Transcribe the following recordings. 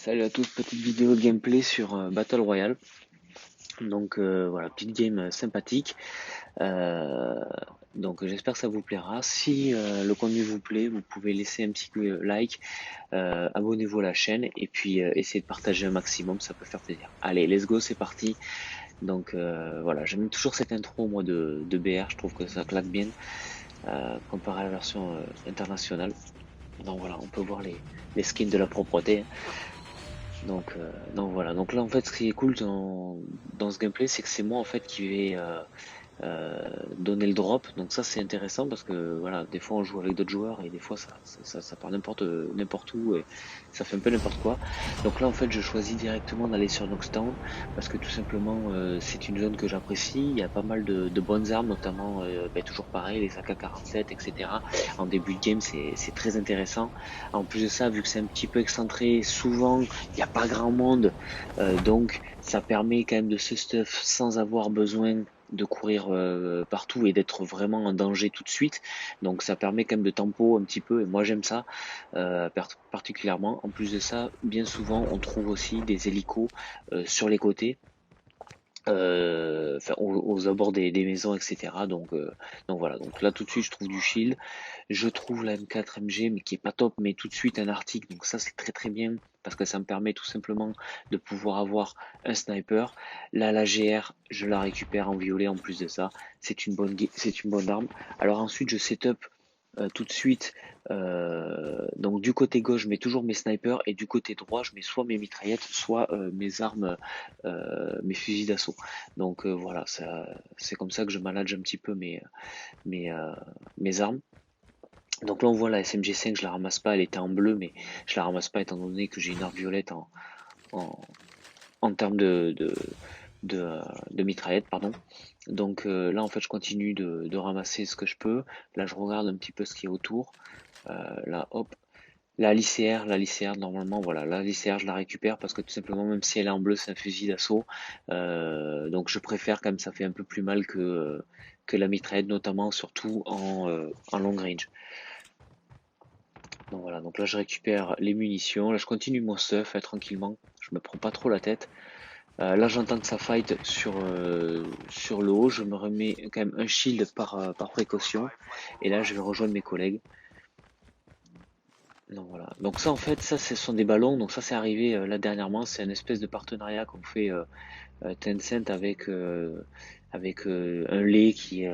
Salut à tous, petite vidéo de gameplay sur Battle Royale. Donc voilà, petite game sympathique. Euh, donc j'espère que ça vous plaira. Si le contenu vous plaît, vous pouvez laisser un petit like, abonnez-vous à la chaîne et puis essayez de partager un maximum, ça peut faire plaisir. Allez, let's go, c'est parti. Donc voilà, j'aime toujours cette intro moi de BR, je trouve que ça claque bien comparé à la version internationale. Donc voilà, on peut voir les skins de la propreté, hein. Donc voilà. Donc là en fait ce qui est cool dans ce gameplay c'est que c'est moi en fait qui vais donner le drop. Donc ça c'est intéressant parce que voilà, des fois on joue avec d'autres joueurs et des fois ça part n'importe où et ça fait un peu n'importe quoi. Donc là en fait je choisis directement d'aller sur Knockdown parce que tout simplement c'est une zone que j'apprécie. Il y a pas mal de bonnes armes, notamment toujours pareil les AK-47, etc. En début de game c'est très intéressant. En plus de ça, vu que c'est un petit peu excentré, souvent il n'y a pas grand monde, donc ça permet quand même de se stuff sans avoir besoin de courir partout et d'être vraiment en danger tout de suite. Donc ça permet quand même de tempo un petit peu et moi j'aime ça particulièrement. En plus de ça, bien souvent on trouve aussi des hélicos sur les côtés. Enfin, aux abords des maisons, etc. Donc voilà. Donc là tout de suite je trouve du shield. Je trouve la M4 MG, mais qui est pas top, mais tout de suite un article. Donc ça, c'est très très bien parce que ça me permet tout simplement de pouvoir avoir un sniper. Là, la GR, je la récupère en violet en plus de ça. C'est une bonne arme. Alors ensuite, je setup tout de suite. Donc du côté gauche, je mets toujours mes snipers et du côté droit, je mets soit mes mitraillettes, soit mes armes, mes fusils d'assaut. Donc voilà, c'est comme ça que je manage un petit peu mes, euh, mes armes. Donc là on voit la SMG5, je la ramasse pas, elle était en bleu, mais je la ramasse pas étant donné que j'ai une arme violette en, en termes de mitraillette, pardon. Donc là en fait je continue de ramasser ce que je peux. Là je regarde un petit peu ce qu'il y a autour. Là hop. La LCR normalement voilà, la LCR je la récupère parce que tout simplement même si elle est en bleu c'est un fusil d'assaut. Donc je préfère quand même ça fait un peu plus mal que la mitraillette notamment surtout en long range. Donc voilà, donc là je récupère les munitions, là je continue mon stuff tranquillement, je me prends pas trop la tête. Là j'entends que ça fight sur le haut, je me remets quand même un shield par précaution, et là je vais rejoindre mes collègues. Donc voilà, donc ça en fait, ça ce sont des ballons, donc ça c'est arrivé là dernièrement, c'est une espèce de partenariat qu'on fait Tencent avec un lait qui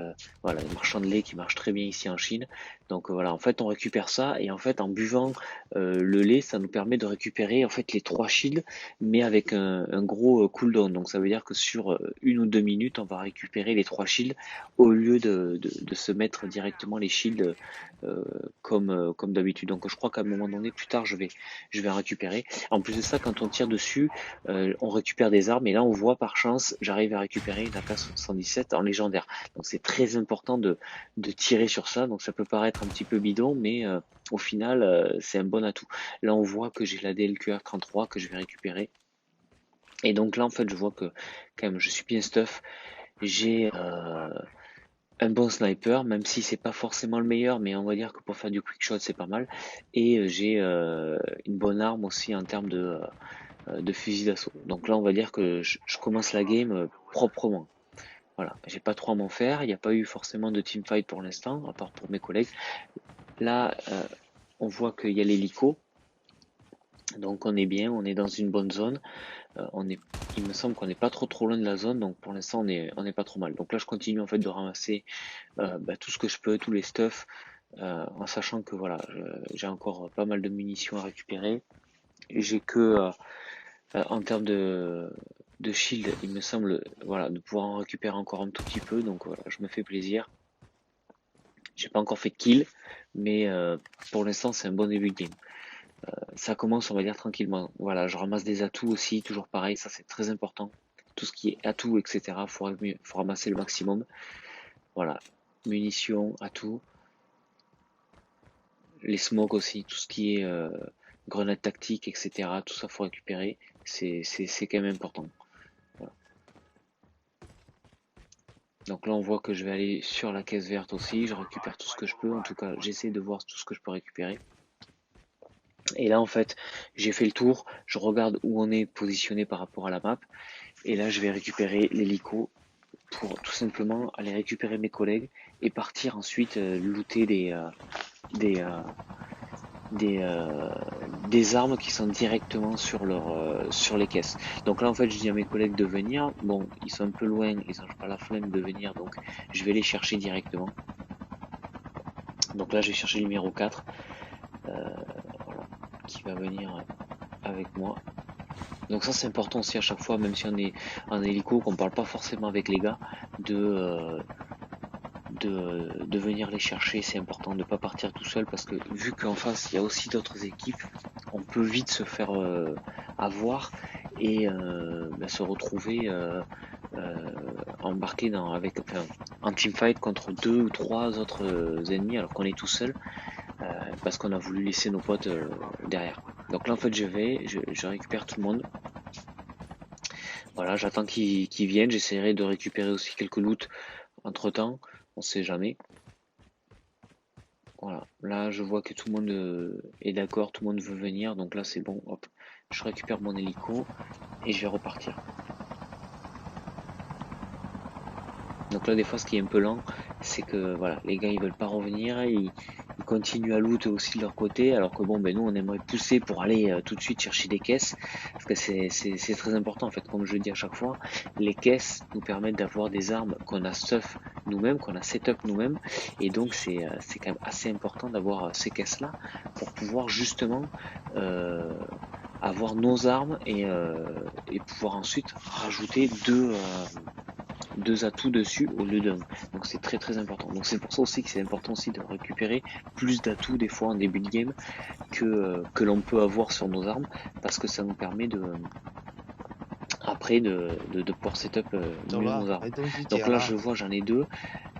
voilà, un marchand de lait qui marche très bien ici en Chine. Donc voilà, en fait on récupère ça et en fait en buvant le lait, ça nous permet de récupérer en fait les trois shields, mais avec un gros cooldown. Donc ça veut dire que sur 1 ou 2 minutes, on va récupérer les trois shields au lieu de se mettre directement les shields euh, comme d'habitude. Donc je crois qu'à un moment donné, plus tard, je vais récupérer. En plus de ça, quand on tire dessus, on récupère des armes et là on voit par chance j'arrive à récupérer une AK-77 en légendaire. Donc c'est très important de tirer sur ça. Donc ça peut paraître un petit peu bidon, mais au final c'est un bon atout. Là on voit que j'ai la DLQR-33 que je vais récupérer. Et donc là en fait je vois que quand même je suis bien stuff. J'ai un bon sniper, même si c'est pas forcément le meilleur, mais on va dire que pour faire du quick shot c'est pas mal. Et j'ai une bonne arme aussi en termes de fusil d'assaut. Donc là, on va dire que je commence la game proprement. Voilà, j'ai pas trop à m'en faire. Il n'y a pas eu forcément de teamfight pour l'instant, à part pour mes collègues. Là, on voit qu'il y a l'hélico. Donc on est bien, on est dans une bonne zone. Il me semble qu'on n'est pas trop loin de la zone, donc pour l'instant on est pas trop mal. Donc là je continue en fait de ramasser tout ce que je peux, tous les stuff, en sachant que voilà, j'ai encore pas mal de munitions à récupérer. J'ai que en termes de shield, il me semble voilà, de pouvoir en récupérer encore un tout petit peu. Donc voilà, je me fais plaisir. J'ai pas encore fait de kill, mais pour l'instant c'est un bon début de game. Ça commence, on va dire tranquillement. Voilà, je ramasse des atouts aussi, toujours pareil, ça c'est très important. Tout ce qui est atouts, etc. Faut ramasser le maximum. Voilà, munitions, atouts, les smokes aussi, tout ce qui est grenades tactiques, etc. Tout ça faut récupérer. C'est quand même important. Voilà. Donc là, on voit que je vais aller sur la caisse verte aussi. Je récupère tout ce que je peux. En tout cas, j'essaie de voir tout ce que je peux récupérer. Et là en fait j'ai fait le tour, je regarde où on est positionné par rapport à la map, et là je vais récupérer l'hélico pour tout simplement aller récupérer mes collègues et partir ensuite looter des, euh, des, euh, des armes qui sont directement sur les caisses. Donc là en fait je dis à mes collègues de venir, bon ils sont un peu loin, ils n'ont pas la flemme de venir, donc je vais les chercher directement. Donc là je vais chercher le numéro 4, voilà, qui va venir avec moi. Donc ça c'est important aussi à chaque fois, même si on est en hélico, qu'on parle pas forcément avec les gars, de venir les chercher. C'est important de ne pas partir tout seul, parce que vu qu'en face il y a aussi d'autres équipes, on peut vite se faire avoir et se retrouver euh, embarqué en teamfight contre deux ou trois autres ennemis alors qu'on est tout seul, parce qu'on a voulu laisser nos potes derrière. Donc là en fait je récupère tout le monde. Voilà, j'attends qu'ils viennent, j'essaierai de récupérer aussi quelques loots entre temps, on sait jamais. Voilà, là je vois que tout le monde est d'accord, tout le monde veut venir, donc là c'est bon, hop, je récupère mon hélico et je vais repartir. Donc là des fois ce qui est un peu lent, c'est que voilà, les gars ils veulent pas revenir, ils continuent à loot aussi de leur côté, alors que bon ben nous on aimerait pousser pour aller tout de suite chercher des caisses, parce que c'est très important en fait, comme je le dis à chaque fois, les caisses nous permettent d'avoir des armes qu'on a stuff nous-mêmes, qu'on a setup nous-mêmes, et donc c'est quand même assez important d'avoir ces caisses là pour pouvoir justement avoir nos armes et pouvoir ensuite rajouter deux atouts dessus au lieu d'un. Donc c'est très très important. Donc c'est pour ça aussi que c'est important aussi de récupérer plus d'atouts des fois en début de game que l'on peut avoir sur nos armes, parce que ça nous permet après de pouvoir setup mieux nos armes. Donc là je vois j'en ai deux.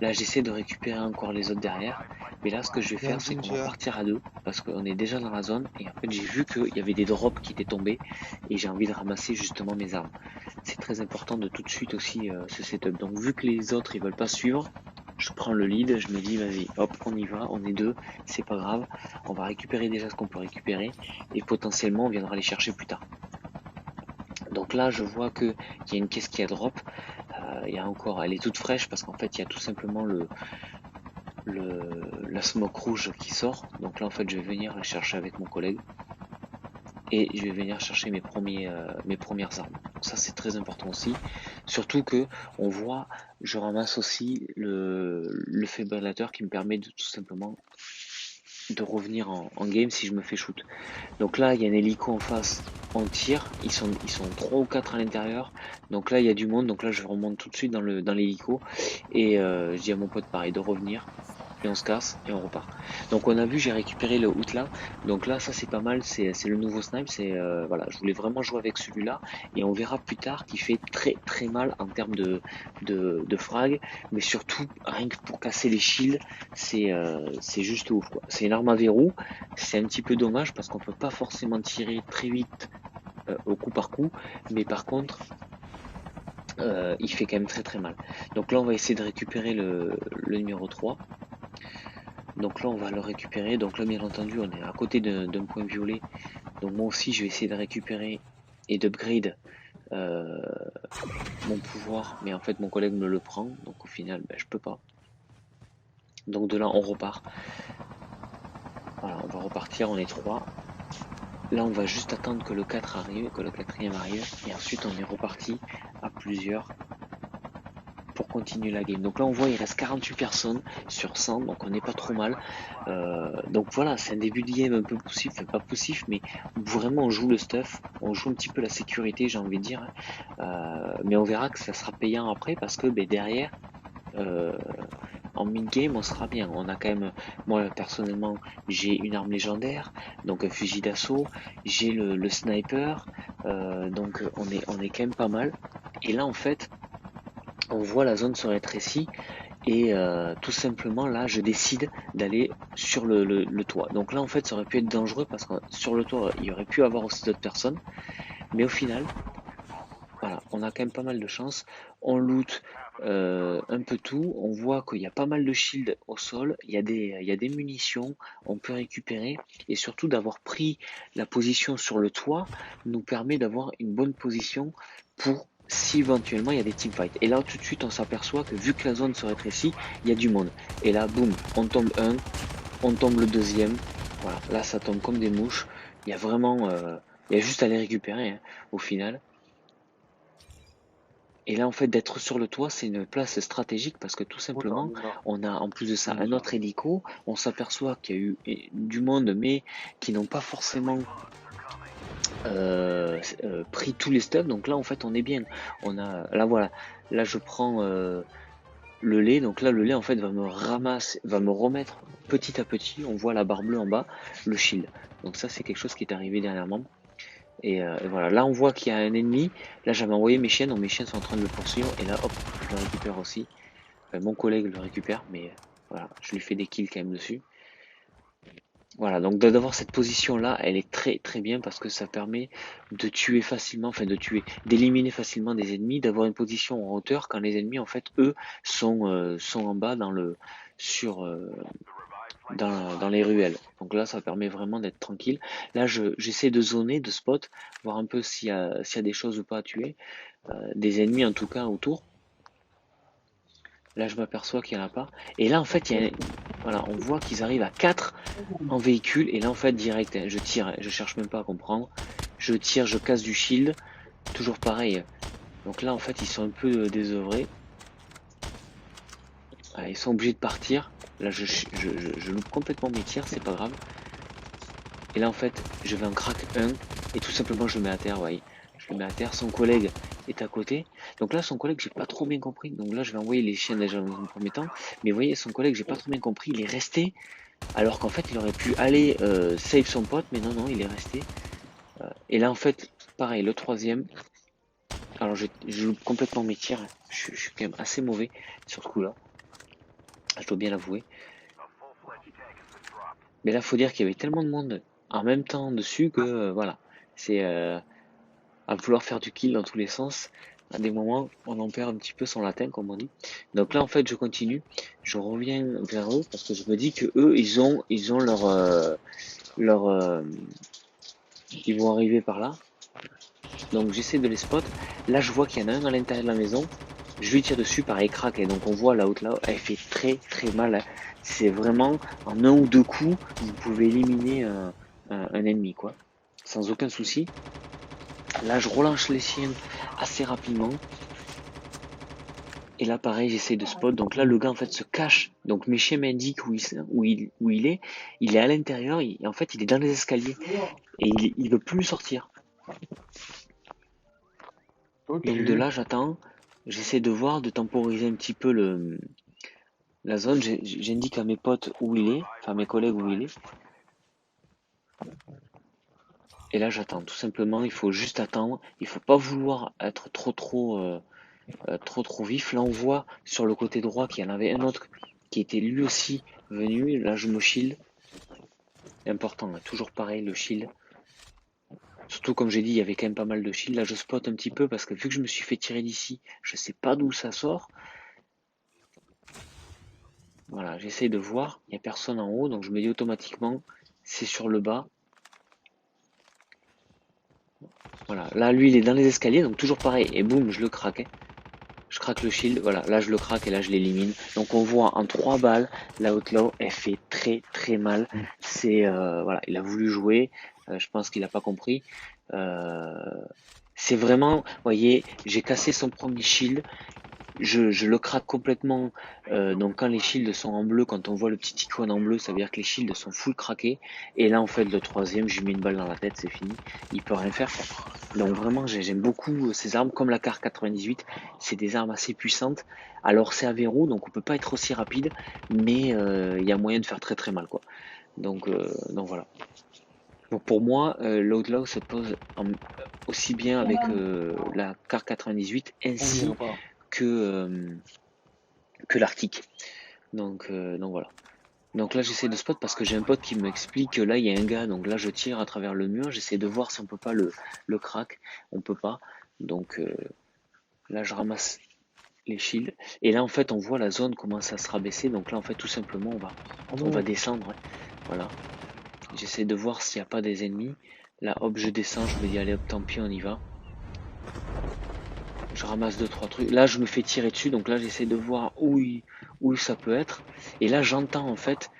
Là j'essaie de récupérer encore les autres derrière. Mais là ce que je vais faire c'est qu'on va partir à deux, parce qu'on est déjà dans la zone, et en fait j'ai vu qu'il y avait des drops qui étaient tombés et j'ai envie de ramasser justement mes armes. C'est très important de tout de suite aussi ce setup. Donc vu que les autres ils veulent pas suivre, je prends le lead, je me dis vas-y, hop, on y va, on est deux, c'est pas grave, on va récupérer déjà ce qu'on peut récupérer et potentiellement on viendra les chercher plus tard. Donc là je vois que il y a une caisse qui a drop, il y a encore, elle est toute fraîche parce qu'en fait il y a tout simplement la smoke rouge qui sort. Donc là en fait je vais venir la chercher avec mon collègue et je vais venir chercher mes premières armes. Donc ça c'est très important aussi. Surtout que on voit, je ramasse aussi le fibrillateur qui me permet de tout simplement de revenir en game si je me fais shoot. Donc là il y a un hélico en face, on tire, ils sont 3 ou 4 à l'intérieur. Donc là il y a du monde, donc là je remonte tout de suite dans l'hélico et je dis à mon pote pareil de revenir. Et on se casse et on repart. Donc on a vu, j'ai récupéré le Outla. Donc là, ça c'est pas mal, c'est le nouveau snipe. Voilà, je voulais vraiment jouer avec celui-là et on verra plus tard qu'il fait très très mal en termes de frag, mais surtout rien que pour casser les shields, c'est juste ouf quoi. C'est une arme à verrou, c'est un petit peu dommage parce qu'on peut pas forcément tirer très vite au coup par coup, mais par contre il fait quand même très très mal. Donc là on va essayer de récupérer le numéro 3. Donc là on va le récupérer, donc là bien entendu on est à côté d'un point violet, donc moi aussi je vais essayer de récupérer et d'upgrade euh, mon pouvoir, mais en fait mon collègue me le prend, donc au final ben, je peux pas. Donc de là on repart, voilà on va repartir, on est 3. Là on va juste attendre que le 4 arrive, que le quatrième arrive, et ensuite on est reparti à plusieurs pour continuer la game. Donc là on voit il reste 48 personnes sur 100, donc on n'est pas trop mal. Donc voilà, c'est un début de game un peu poussif, enfin pas poussif, mais vraiment on joue le stuff, on joue un petit peu la sécurité, j'ai envie de dire. Mais on verra que ça sera payant après, parce que ben, derrière, euh, en mid-game on sera bien. On a quand même, moi personnellement, j'ai une arme légendaire, donc un fusil d'assaut, j'ai le sniper, donc on est quand même pas mal. Et là en fait, on voit la zone se rétrécit et tout simplement là je décide d'aller sur le toit. Donc là en fait ça aurait pu être dangereux parce que sur le toit il y aurait pu avoir aussi d'autres personnes, mais au final voilà on a quand même pas mal de chance. On loot un peu tout. On voit qu'il y a pas mal de shields au sol. Il y a des munitions. On peut récupérer. Et surtout d'avoir pris la position sur le toit nous permet d'avoir une bonne position pour si éventuellement il y a des teamfights. Et là tout de suite on s'aperçoit que vu que la zone se rétrécit, il y a du monde. Et là boum, on tombe un, on tombe le deuxième. Voilà, là ça tombe comme des mouches. Il y a vraiment, il y a juste à les récupérer hein, au final. Et là, en fait, d'être sur le toit, c'est une place stratégique parce que tout simplement, on a en plus de ça un autre hélico. On s'aperçoit qu'il y a eu du monde, mais qui n'ont pas forcément pris tous les stuff. Donc là, en fait, on est bien. On a, là, voilà. Là, je prends le lait. Donc là, le lait, en fait, va me remettre petit à petit. On voit la barre bleue en bas, le shield. Donc ça, c'est quelque chose qui est arrivé dernièrement. Et voilà, là on voit qu'il y a un ennemi. Là j'avais envoyé mes chiens, donc mes chiens sont en train de le poursuivre. Et là hop, je le récupère aussi. Enfin, mon collègue le récupère, mais voilà, je lui fais des kills quand même dessus. Voilà, donc d'avoir cette position là, elle est très très bien parce que ça permet de tuer facilement, enfin de tuer, d'éliminer facilement des ennemis, d'avoir une position en hauteur quand les ennemis en fait eux sont en bas dans le sur dans les ruelles. Donc là, ça permet vraiment d'être tranquille. Là, j'essaie de zoner, de spot, voir un peu s'il y a des choses ou pas à tuer, des ennemis en tout cas autour. Là, je m'aperçois qu'il n'y en a pas. Et là, en fait, voilà, on voit qu'ils arrivent à 4 en véhicule. Et là, en fait, direct, hein, je tire, hein, je cherche même pas à comprendre. Je tire, je casse du shield. Toujours pareil. Donc là, en fait, ils sont un peu désœuvrés. Voilà, ils sont obligés de partir. Là, je loupe complètement mes tirs, c'est pas grave. Et là en fait je vais en crack un et tout simplement je le mets à terre, voyez. Je le mets à terre, son collègue est à côté. Donc là son collègue j'ai pas trop bien compris. Donc là je vais envoyer les chiens déjà dans un premier temps. Mais vous voyez son collègue j'ai pas trop bien compris, il est resté. Alors qu'en fait il aurait pu aller save son pote, mais non non il est resté. Et là en fait pareil le troisième. Alors je loupe complètement mes tirs. Je suis quand même assez mauvais sur ce coup là. Je dois bien l'avouer. Mais là faut dire qu'il y avait tellement de monde en même temps dessus que voilà. C'est à vouloir faire du kill dans tous les sens. À des moments, on en perd un petit peu son latin, comme on dit. Donc là, en fait, je continue. Je reviens vers eux parce que je me dis que eux, ils ont leur, ils vont arriver par là. Donc j'essaie de les spot. Là, je vois qu'il y en a un à l'intérieur de la maison. Je lui tire dessus, pareil, crack. Et donc on voit la haute là, elle fait très très mal. C'est vraiment en un ou deux coups, vous pouvez éliminer un ennemi, quoi, sans aucun souci. Là, je relâche les siens assez rapidement. Et là, pareil, j'essaie de spot. Donc là, le gars, en fait, se cache. Donc mes chiens m'indiquent où il est. Il est à l'intérieur. En fait, il est dans les escaliers. Et il veut plus sortir. Ok. Donc de là, j'attends. J'essaie de voir, de temporiser un petit peu la zone. J'indique à mes potes où il est. Enfin, à mes collègues où il est. Et là, j'attends. Tout simplement, il faut juste attendre. Il faut pas vouloir être trop vif. Là, on voit sur le côté droit qu'il y en avait un autre qui était lui aussi venu. Là, je me shield. Important, hein. Toujours pareil, le shield. Surtout, comme j'ai dit, il y avait quand même pas mal de shield. Là, je spot un petit peu parce que vu que je me suis fait tirer d'ici, je sais pas d'où ça sort. Voilà, j'essaie de voir. Il n'y a personne en haut, donc je me dis automatiquement, c'est sur le bas. Voilà, là, lui, il est dans les escaliers, donc toujours pareil. Et boum, je le craque, hein. Je craque le shield, voilà, là je le craque et là je l'élimine. Donc on voit en 3 balles, la outlaw elle fait très très mal. C'est voilà, il a voulu jouer, je pense qu'il a pas compris. Euh, c'est vraiment, vous voyez, j'ai cassé son premier shield, je le craque complètement. Donc quand les shields sont en bleu, quand on voit le petit icône en bleu, ça veut dire que les shields sont full craqués. Et là en fait le troisième, je lui mets une balle dans la tête, c'est fini. Il peut rien faire. Donc vraiment j'aime beaucoup ces armes comme la Kar 98. C'est des armes assez puissantes. Alors c'est à verrou, donc on peut pas être aussi rapide, mais il y a moyen de faire très très mal quoi. Donc voilà. Donc pour moi, l'Outlaw se pose aussi bien avec la Kar 98 ainsi que, euh, que l'Arctique. Donc voilà. Donc là j'essaie de spot parce que j'ai un pote qui m'explique que là il y a un gars, donc là je tire à travers le mur, j'essaie de voir si on peut pas le crack, on peut pas. Donc Là, je ramasse les shields. Et là, en fait, on voit la zone commence à se rabaisser. Donc là, en fait, tout simplement, on va descendre. Hein. Voilà. J'essaie de voir s'il n'y a pas des ennemis. Là, hop, je descends. Je me dis, allez, hop, tant pis, on y va. Je ramasse 2-3 trucs. Là, je me fais tirer dessus. Donc là, j'essaie de voir où ça peut être. Et là, j'entends, en fait,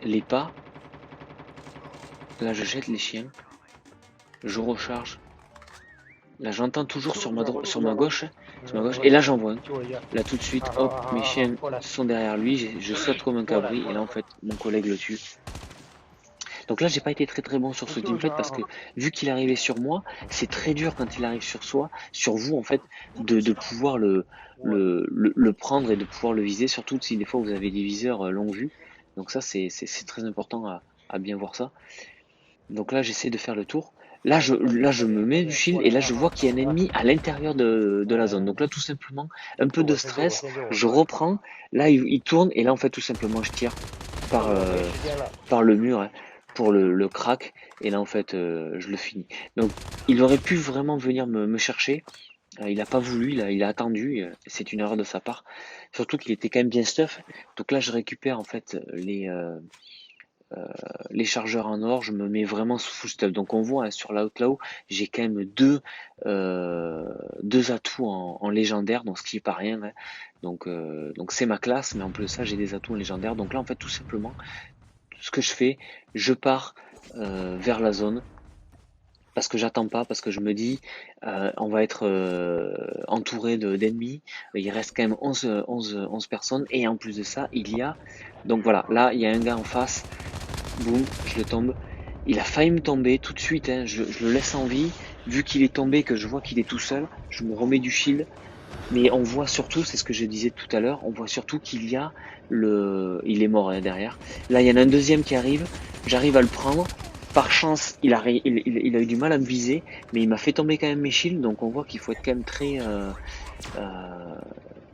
les pas. Là, je jette les chiens. Je recharge. Là, j'entends toujours sur ma gauche. Et là, j'en vois un. Là, tout de suite, hop, mes chiens sont derrière lui. Je saute comme un cabri. Et là, en fait, mon collègue le tue. Donc là, j'ai pas été très bon sur ce teamfight parce que vu qu'il arrivait sur moi, c'est très dur quand il arrive sur vous en fait, de pouvoir le prendre et de pouvoir le viser, surtout si des fois vous avez des viseurs longue vue. Donc ça, c'est très important à bien voir ça. Donc là, j'essaie de faire le tour. Là, je me mets du shield et là, je vois qu'il y a un ennemi à l'intérieur de la zone. Donc là, tout simplement, un peu de stress, je reprends. Là, il tourne et là, en fait, tout simplement, je tire par le mur. Hein, pour le crack et là en fait je le finis. Donc il aurait pu vraiment venir me chercher, il a pas voulu, il a attendu, c'est une erreur de sa part, surtout qu'il était quand même bien stuff. Donc là je récupère en fait les chargeurs en or, je me mets vraiment sous full stuff. Donc on voit hein, sur l'outlaw j'ai quand même deux atouts en légendaire, donc ce qui est pas rien hein. Donc c'est ma classe, mais en plus de ça j'ai des atouts en légendaire. Donc là en fait tout simplement ce que je fais, je pars vers la zone parce que j'attends pas, parce que je me dis on va être entouré d'ennemis, il reste quand même 11 personnes et en plus de ça il y a, donc voilà, là il y a un gars en face, boum, je le tombe, il a failli me tomber tout de suite, hein, je le laisse en vie, vu qu'il est tombé, que je vois qu'il est tout seul, je me remets du shield. Mais on voit surtout, c'est ce que je disais tout à l'heure, on voit surtout qu'il y a il est mort hein, derrière. Là, il y en a un deuxième qui arrive, j'arrive à le prendre. Par chance, il a eu du mal à me viser, mais il m'a fait tomber quand même mes shields, donc on voit qu'il faut être quand même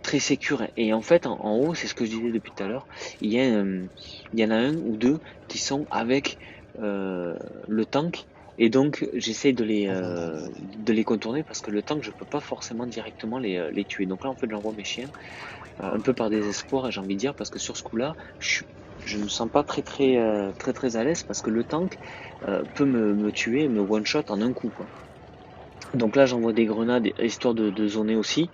très sécure. Et en fait, en haut, c'est ce que je disais depuis tout à l'heure, il y en a un ou deux qui sont avec le tank. Et donc j'essaie de les contourner parce que le tank je peux pas forcément directement les tuer. Donc là en fait j'envoie mes chiens un peu par désespoir j'ai envie de dire parce que sur ce coup là je me sens pas très à l'aise parce que le tank peut me tuer, me one shot en un coup quoi. Donc là j'envoie des grenades histoire de zoner aussi.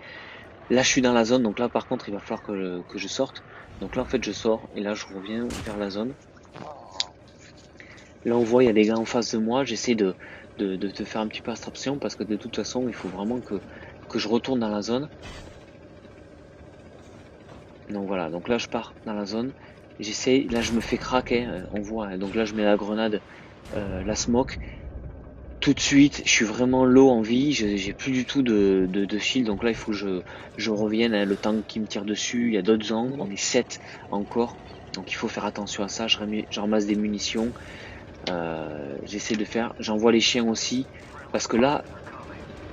Là je suis dans la zone donc là par contre il va falloir que je sorte. Donc là en fait je sors et là je reviens vers la zone. Là on voit il y a des gars en face de moi, j'essaie de te faire un petit peu abstraction parce que de toute façon il faut vraiment que je retourne dans la zone. Donc voilà, donc là je pars dans la zone, j'essaie, là je me fais craquer, on voit, hein, donc là je mets la grenade, la smoke, tout de suite je suis vraiment low en vie, j'ai plus du tout de shield, donc là il faut que je revienne, hein, le tank qui me tire dessus, il y a d'autres angles, on est 7 encore, donc il faut faire attention à ça, je ramasse des munitions. J'essaie de faire, j'envoie les chiens aussi parce que là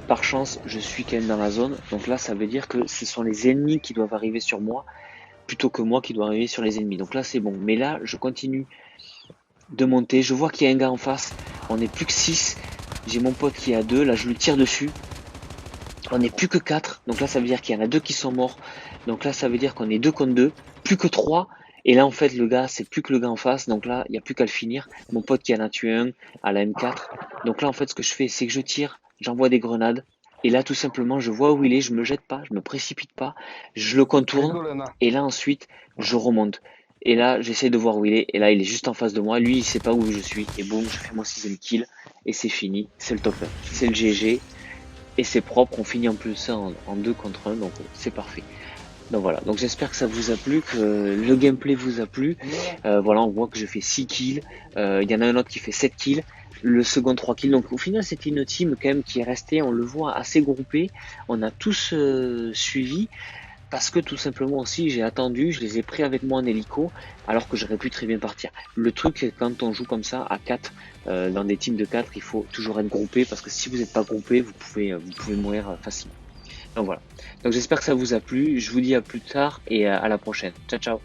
par chance je suis quand même dans la zone, donc là ça veut dire que ce sont les ennemis qui doivent arriver sur moi plutôt que moi qui dois arriver sur les ennemis, donc là c'est bon. Mais là je continue de monter, je vois qu'il y a un gars en face, on est plus que 6, j'ai mon pote qui est à 2, là je lui tire dessus, on est plus que 4, donc là ça veut dire qu'il y en a 2 qui sont morts, donc là ça veut dire qu'on est 2 contre 2, plus que 3. Et là en fait le gars c'est plus que le gars en face, donc là il n'y a plus qu'à le finir. Mon pote qui en a tué un à la M4. Donc là en fait ce que je fais c'est que je tire, j'envoie des grenades. Et là tout simplement je vois où il est, je me jette pas, je me précipite pas, je le contourne. Et là ensuite je remonte. Et là j'essaie de voir où il est. Et là il est juste en face de moi, lui il sait pas où je suis. Et boum, je fais mon 6ème kill. Et c'est fini, c'est le top 1. C'est le GG. Et c'est propre, on finit en plus ça en 2 contre 1, donc c'est parfait. Donc voilà, donc j'espère que ça vous a plu, que le gameplay vous a plu. Voilà, on voit que je fais 6 kills, il y en a un autre qui fait 7 kills, le second 3 kills. Donc au final c'était une team quand même qui est restée, on le voit, assez groupée. On a tous suivi parce que tout simplement aussi j'ai attendu, je les ai pris avec moi en hélico alors que j'aurais pu très bien partir. Le truc c'est quand on joue comme ça à 4 dans des teams de 4, il faut toujours être groupé parce que si vous n'êtes pas groupé vous pouvez mourir facilement. Donc voilà. Donc j'espère que ça vous a plu. Je vous dis à plus tard et à la prochaine. Ciao ciao.